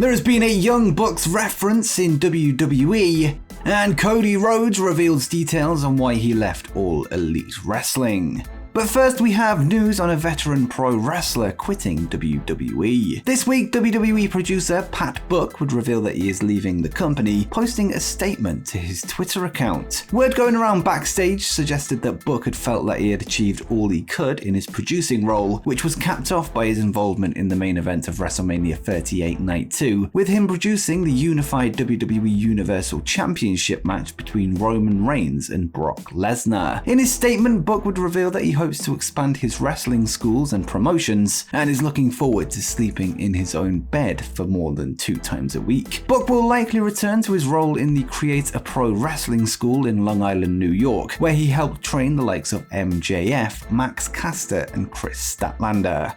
There has been a Young Bucks reference in WWE, and Cody Rhodes reveals details on why he left All Elite Wrestling. But first we have news on a veteran pro wrestler quitting WWE. This week, WWE producer Pat Buck would reveal that he is leaving the company, posting a statement to his Twitter account. Word going around backstage suggested that Buck had felt that he had achieved all he could in his producing role, which was capped off by his involvement in the main event of WrestleMania 38 Night 2, with him producing the unified WWE Universal Championship match between Roman Reigns and Brock Lesnar. In his statement, Buck would reveal that he hopes to expand his wrestling schools and promotions and is looking forward to sleeping in his own bed for more than 2 times a week. Buck will likely return to his role in the Create a Pro Wrestling School in Long Island, New York, where he helped train the likes of MJF, Max Caster, and Chris Statlander.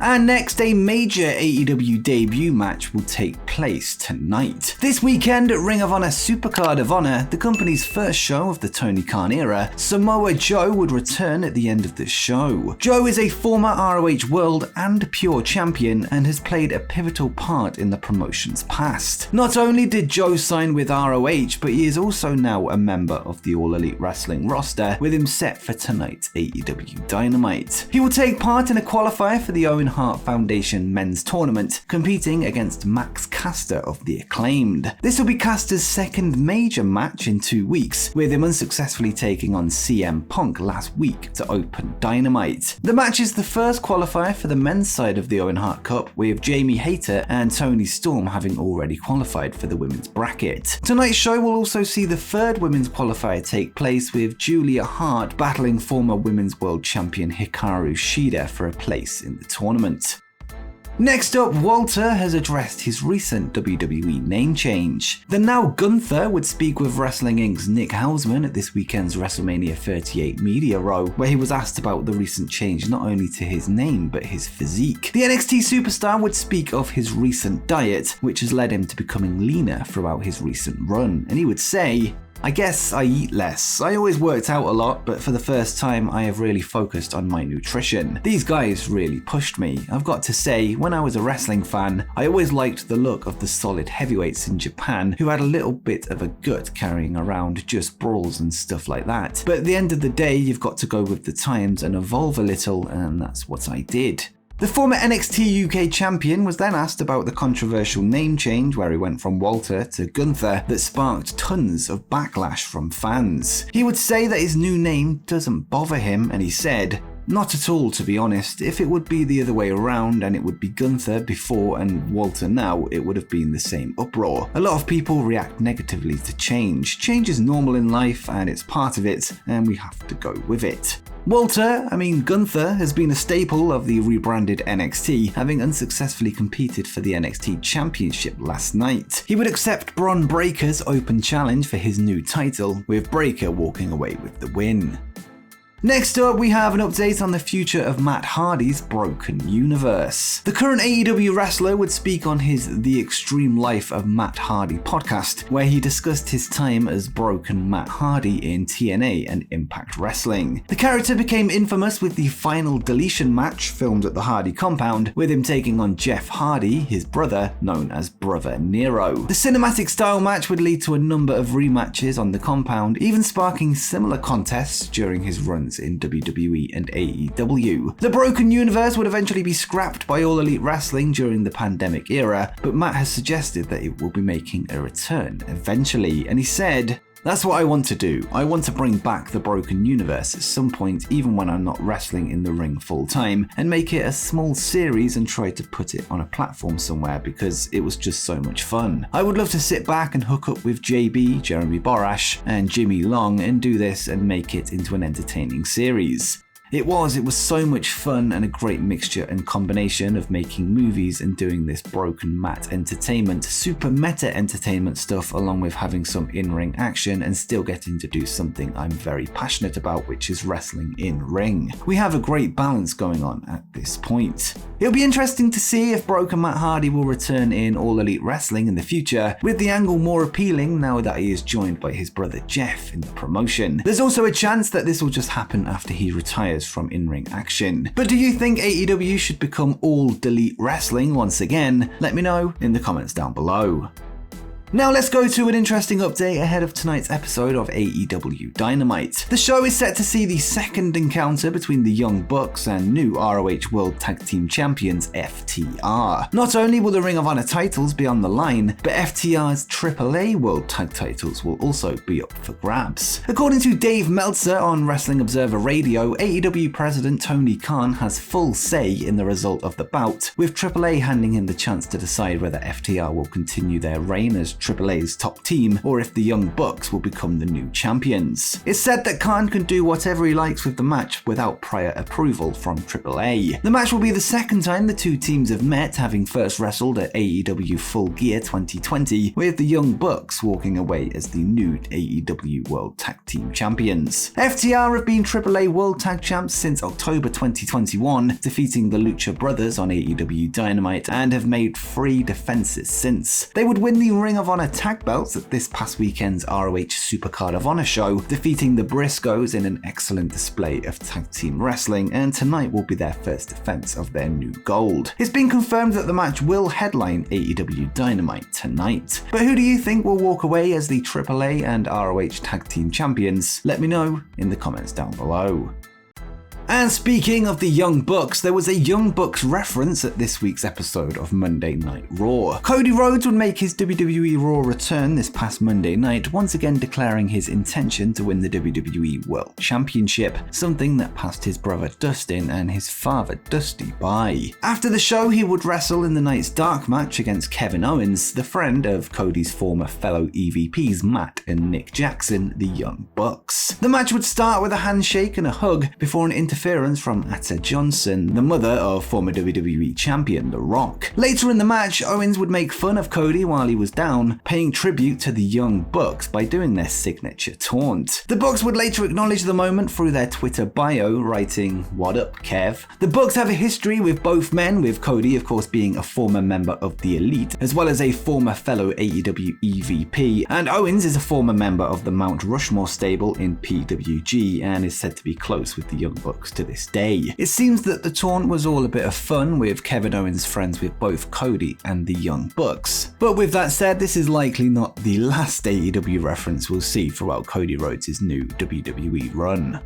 And next, a major AEW debut match will take place tonight. This weekend at Ring of Honor Supercard of Honor, the company's first show of the Tony Khan era, Samoa Joe would return at the end of the show. Joe is a former ROH World and Pure Champion and has played a pivotal part in the promotion's past. Not only did Joe sign with ROH, but he is also now a member of the All Elite Wrestling roster, with him set for tonight's AEW Dynamite. He will take part in a qualifier for the Owen Hart Foundation men's tournament, competing against Max Caster of the Acclaimed. This will be Caster's second major match in 2 weeks, with him unsuccessfully taking on CM Punk last week to open Dynamite. The match is the first qualifier for the men's side of the Owen Hart Cup, with Jamie Hayter and Toni Storm having already qualified for the women's bracket. Tonight's show will also see the third women's qualifier take place, with Julia Hart battling former women's world champion Hikaru Shida for a place in the tournament. Next up, Walter has addressed his recent WWE name change. The now Gunther would speak with Wrestling Inc.'s Nick Hausman at this weekend's WrestleMania 38 Media Row, where he was asked about the recent change not only to his name but his physique. The NXT superstar would speak of his recent diet, which has led him to becoming leaner throughout his recent run, and he would say, "I guess I eat less. I always worked out a lot, but for the first time I have really focused on my nutrition. These guys really pushed me. I've got to say, when I was a wrestling fan, I always liked the look of the solid heavyweights in Japan who had a little bit of a gut carrying around just brawls and stuff like that. But at the end of the day, you've got to go with the times and evolve a little, and that's what I did." The former NXT UK champion was then asked about the controversial name change, where he went from Walter to Gunther, that sparked tons of backlash from fans. He would say that his new name doesn't bother him, and he said, "Not at all, to be honest. If it would be the other way around and it would be Gunther before and Walter now, it would have been the same uproar. A lot of people react negatively to change. Change is normal in life and it's part of it, and we have to go with it." Gunther has been a staple of the rebranded NXT, having unsuccessfully competed for the NXT Championship last night. He would accept Bron Breakker's open challenge for his new title, with Breakker walking away with the win. Next up, we have an update on the future of Matt Hardy's Broken Universe. The current AEW wrestler would speak on his The Extreme Life of Matt Hardy podcast, where he discussed his time as Broken Matt Hardy in TNA and Impact Wrestling. The character became infamous with the Final Deletion match filmed at the Hardy compound, with him taking on Jeff Hardy, his brother, known as Brother Nero. The cinematic style match would lead to a number of rematches on the compound, even sparking similar contests during his runs in WWE and AEW. The Broken Universe would eventually be scrapped by All Elite Wrestling during the pandemic era, but Matt has suggested that it will be making a return eventually, and he said, "That's what I want to do. I want to bring back the Broken Universe at some point, even when I'm not wrestling in the ring full time, and make it a small series and try to put it on a platform somewhere, because it was just so much fun. I would love to sit back and hook up with JB, Jeremy Borash, and Jimmy Long and do this and make it into an entertaining series." It was so much fun and a great mixture and combination of making movies and doing this Broken Matt entertainment, super meta entertainment stuff, along with having some in-ring action and still getting to do something I'm very passionate about, which is wrestling in ring. We have a great balance going on at this point. It'll be interesting to see if Broken Matt Hardy will return in All Elite Wrestling in the future, with the angle more appealing now that he is joined by his brother Jeff in the promotion. There's also a chance that this will just happen after he retires years from in-ring action. But do you think AEW should become all Delete Wrestling once again? Let me know in the comments down below. Now let's go to an interesting update ahead of tonight's episode of AEW Dynamite. The show is set to see the second encounter between the Young Bucks and new ROH World Tag Team Champions FTR. Not only will the Ring of Honor titles be on the line, but FTR's AAA World Tag titles will also be up for grabs. According to Dave Meltzer on Wrestling Observer Radio, AEW President Tony Khan has full say in the result of the bout, with AAA handing him the chance to decide whether FTR will continue their reign as AAA's top team, or if the Young Bucks will become the new champions. It's said that Khan can do whatever he likes with the match without prior approval from AAA. The match will be the second time the two teams have met, having first wrestled at AEW Full Gear 2020, with the Young Bucks walking away as the new AEW World Tag Team Champions. FTR have been AAA World Tag Champs since October 2021, defeating the Lucha Brothers on AEW Dynamite, and have made 3 defenses since. They would win the Ring of Honor tag belts at this past weekend's ROH Supercard of Honor show, defeating the Briscoes in an excellent display of tag team wrestling, and tonight will be their first defense of their new gold. It's been confirmed that the match will headline AEW Dynamite tonight. But who do you think will walk away as the AAA and ROH tag team champions? Let me know in the comments down below. And speaking of the Young Bucks, there was a Young Bucks reference at this week's episode of Monday Night Raw. Cody Rhodes would make his WWE Raw return this past Monday night, once again declaring his intention to win the WWE World Championship, something that passed his brother Dustin and his father Dusty by. After the show, he would wrestle in the night's dark match against Kevin Owens, the friend of Cody's former fellow EVPs Matt and Nick Jackson, the Young Bucks. The match would start with a handshake and a hug before an interference from Atta Johnson, the mother of former WWE champion The Rock. Later in the match, Owens would make fun of Cody while he was down, paying tribute to the Young Bucks by doing their signature taunt. The Bucks would later acknowledge the moment through their Twitter bio, writing, "What up, Kev?" The Bucks have a history with both men, with Cody of course being a former member of the Elite, as well as a former fellow AEW EVP, and Owens is a former member of the Mount Rushmore stable in PWG and is said to be close with the Young Bucks to this day. It seems that the taunt was all a bit of fun, with Kevin Owens friends with both Cody and the Young Bucks. But with that said, this is likely not the last AEW reference we'll see throughout Cody Rhodes' new WWE run.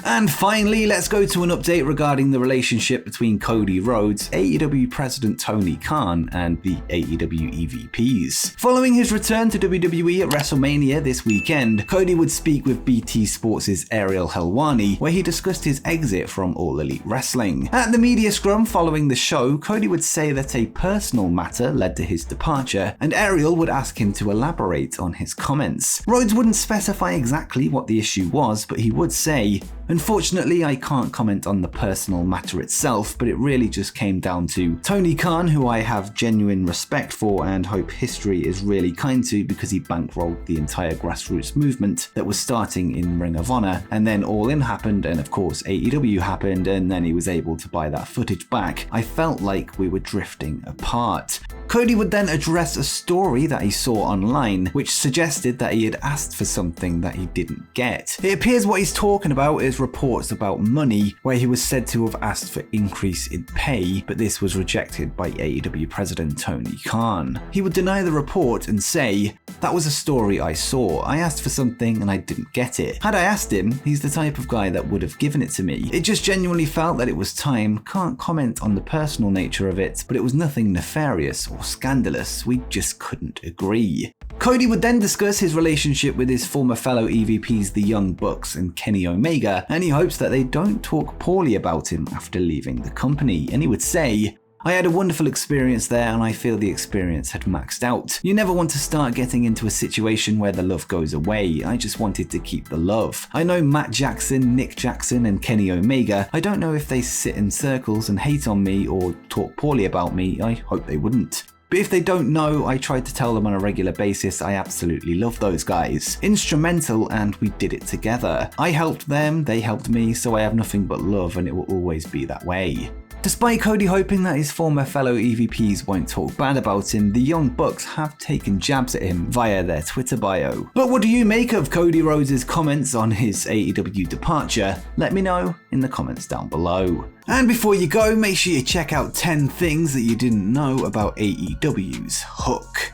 And finally, let's go to an update regarding the relationship between Cody Rhodes, AEW President Tony Khan, and the AEW EVPs. Following his return to WWE at WrestleMania this weekend, Cody would speak with BT Sports' Ariel Helwani, where he discussed his exit from All Elite Wrestling. At the media scrum following the show, Cody would say that a personal matter led to his departure, and Ariel would ask him to elaborate on his comments. Rhodes wouldn't specify exactly what the issue was, but he would say, "Unfortunately, I can't comment on the personal matter itself, but it really just came down to Tony Khan, who I have genuine respect for and hope history is really kind to, because he bankrolled the entire grassroots movement that was starting in Ring of Honor, and then All In happened, and of course AEW happened, and then he was able to buy that footage back. I felt like we were drifting apart." Cody would then address a story that he saw online, which suggested that he had asked for something that he didn't get. It appears what he's talking about is reports about money, where he was said to have asked for increase in pay, but this was rejected by AEW President Tony Khan. He would deny the report and say, "That was a story I saw. I asked for something and I didn't get it. Had I asked him, he's the type of guy that would have given it to me. It just genuinely felt that it was time. Can't comment on the personal nature of it, but it was nothing nefarious or scandalous. We just couldn't agree." Cody would then discuss his relationship with his former fellow EVPs, the Young Bucks and Kenny Omega, and he hopes that they don't talk poorly about him after leaving the company. And he would say, "I had a wonderful experience there, and I feel the experience had maxed out. You never want to start getting into a situation where the love goes away. I just wanted to keep the love. I know Matt Jackson, Nick Jackson, and Kenny Omega. I don't know if they sit in circles and hate on me or talk poorly about me. I hope they wouldn't. But if they don't know, I tried to tell them on a regular basis I absolutely love those guys. Instrumental, and we did it together. I helped them, they helped me, so I have nothing but love, and it will always be that way." Despite Cody hoping that his former fellow EVPs won't talk bad about him, the Young Bucks have taken jabs at him via their Twitter bio. But what do you make of Cody Rhodes' comments on his AEW departure? Let me know in the comments down below. And before you go, make sure you check out 10 things that you didn't know about AEW's Hook.